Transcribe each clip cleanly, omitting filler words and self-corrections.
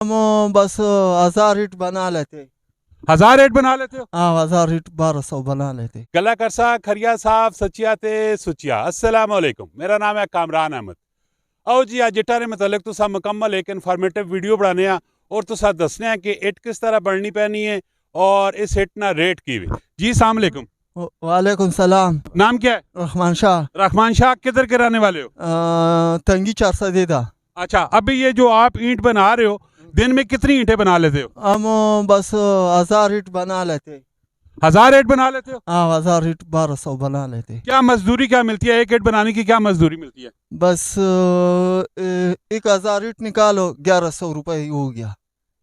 हम बस 1000 ईंट बना लेते। 1000 ईंट बना लेते हो? हाँ 1000 ईंट 1200 बना लेते। गला करसा खरिया साहब सचिया ते सुचिया अस्सलाम वालेकुम। मेरा नाम है कामरान अहमद। आओ जी अज इट्टा ने मतलब तुसा मुकम्मल एक इन्फॉर्मेटिव वीडियो बनाने आ और तुसा दसने हैं कि इट किस तरह बननी पैनी है और इस इट ना रेट की भी। जी अस्सलाम वालेकुम। वालेकुम सलाम। नाम क्या है? रहमान शाह। रहमान शाह किधर के रहने वाले हो? तंगी 400 देदा। अच्छा, अभी ये जो आप ईंट बना रहे हो दिन में कितनी ईंटें बना लेते हो? हम बस 1000 ईंट बना लेते। 1000 ईंट बना लेते हो? हाँ 1000 ईंट 1200 बना लेते। क्या मजदूरी क्या मिलती है? एक ईंट बनाने की क्या मजदूरी मिलती है? बस 1000 ईंट निकालो 1100 रुपये हो गया।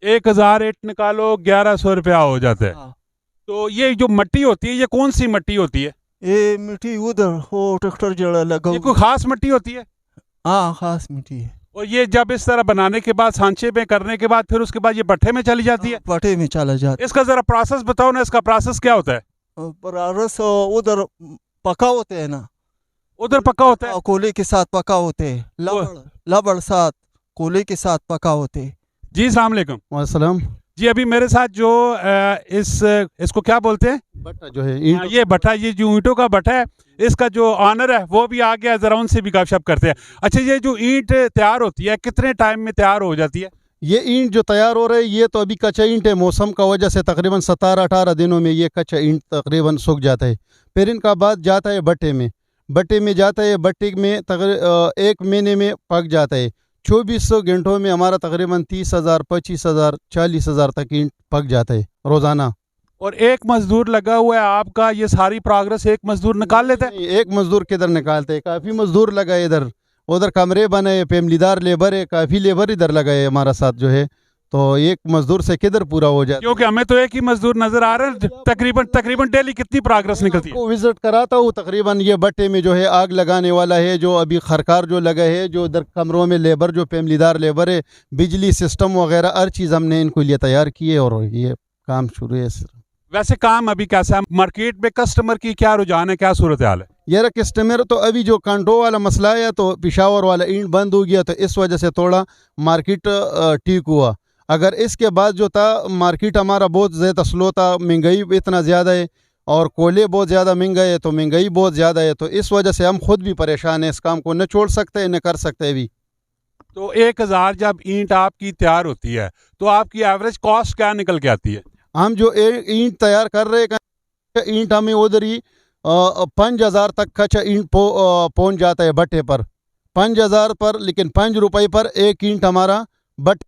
1000 ईंट निकालो 1100 रुपया हो जाता है। हाँ। तो ये जो मट्टी होती है ये कौन सी मट्टी होती है? ये मिट्टी उधर हो ट्रैक्टर जड़ा लगा। ये कोई खास मट्टी होती है? हाँ खास मिट्टी है। और ये जब इस तरह बनाने के बाद सांचे में करने के बाद फिर उसके बाद ये भट्ठे में चली जाती है? पटे में चला जाता। इसका जरा प्रोसेस बताओ ना, इसका प्रोसेस क्या होता है? परस उधर पका होते हैं ना। उधर पक्का होता है? कोले के साथ पका होते हैं। लबड़ साथ कोले के साथ पका होते हैं। जी अस्सलाम वालेकुम। वालेकुम। जी अभी मेरे साथ जो इसको क्या बोलते हैं? बट्टा जो है हाँ, ये भट्टा, ये जो ईंटों का भट्टा है, इसका जो ऑनर है वो भी आ गया, जरा उनसे भी गपशप करते हैं। अच्छा, ये जो ईंट तैयार होती है कितने टाइम में तैयार हो जाती है? ये ईंट जो तैयार हो रहा है ये तो अभी कच्चा ईंट है। मौसम का वजह से तकरीबन 17-18 दिनों में ये कच्चा ईंट तकरीबन सूख जाता है। फिर इनका बाद जाता है भट्टे में। भट्टे में जाता है, भट्टे में एक महीने में पक जाता है। 2400 घंटों में हमारा तकरीबन 30,000, 25,000, 40,000 तक ईंट पक जाता है रोज़ाना। और एक मजदूर लगा हुआ है आपका, ये सारी प्रोग्रेस एक मजदूर निकाल लेता है? नहीं, एक मजदूर किधर निकालते हैं, काफ़ी मजदूर लगा है इधर। उधर कमरे बने, फैमिलीदार लेबर है, काफ़ी लेबर इधर लगा है हमारा साथ जो है। तो एक मजदूर से किधर पूरा हो जाए? क्योंकि हमें तो एक ही मजदूर नजर आ रहा है। तकरीबन डेली कितनी प्रोग्रेस निकलती है? को विजिट कराता हूँ। तकरीबन ये भट्टे में जो है आग लगाने वाला है, जो अभी खरकार जो लगा है, जो इधर कमरों में लेबर जो फैमिलीदार लेबर है, बिजली सिस्टम वगैरह हर चीज़ हमने इनको लिए तैयार की है और ये काम शुरू है। वैसे काम अभी कैसा है? मार्केट में कस्टमर की क्या रुझान है, क्या सूरत हाल है? यार कस्टमर तो अभी जो कांटो वाला मसला है तो पिशावर वाला ईंट बंद हो गया, तो इस वजह से थोड़ा मार्केट ठीक हुआ। अगर इसके बाद जो था मार्केट हमारा बहुत ज़्यादा स्लो था, महंगाई इतना ज़्यादा है और कोयले बहुत ज़्यादा महंगा है, तो महंगाई बहुत ज़्यादा है, तो इस वजह से हम खुद भी परेशान हैं। इस काम को न छोड़ सकते न कर सकते अभी। तो 1000 जब ईंट आपकी तैयार होती है तो आपकी एवरेज कॉस्ट क्या निकल के आती है? हम जो ईंट तैयार कर रहे हैं, ईंट हमें उधर ही 5,000 तक कच्चा ईंट पहुँच जाता है भट्टे पर। 5,000 पर, लेकिन 5 रुपये पर एक ईंट हमारा बट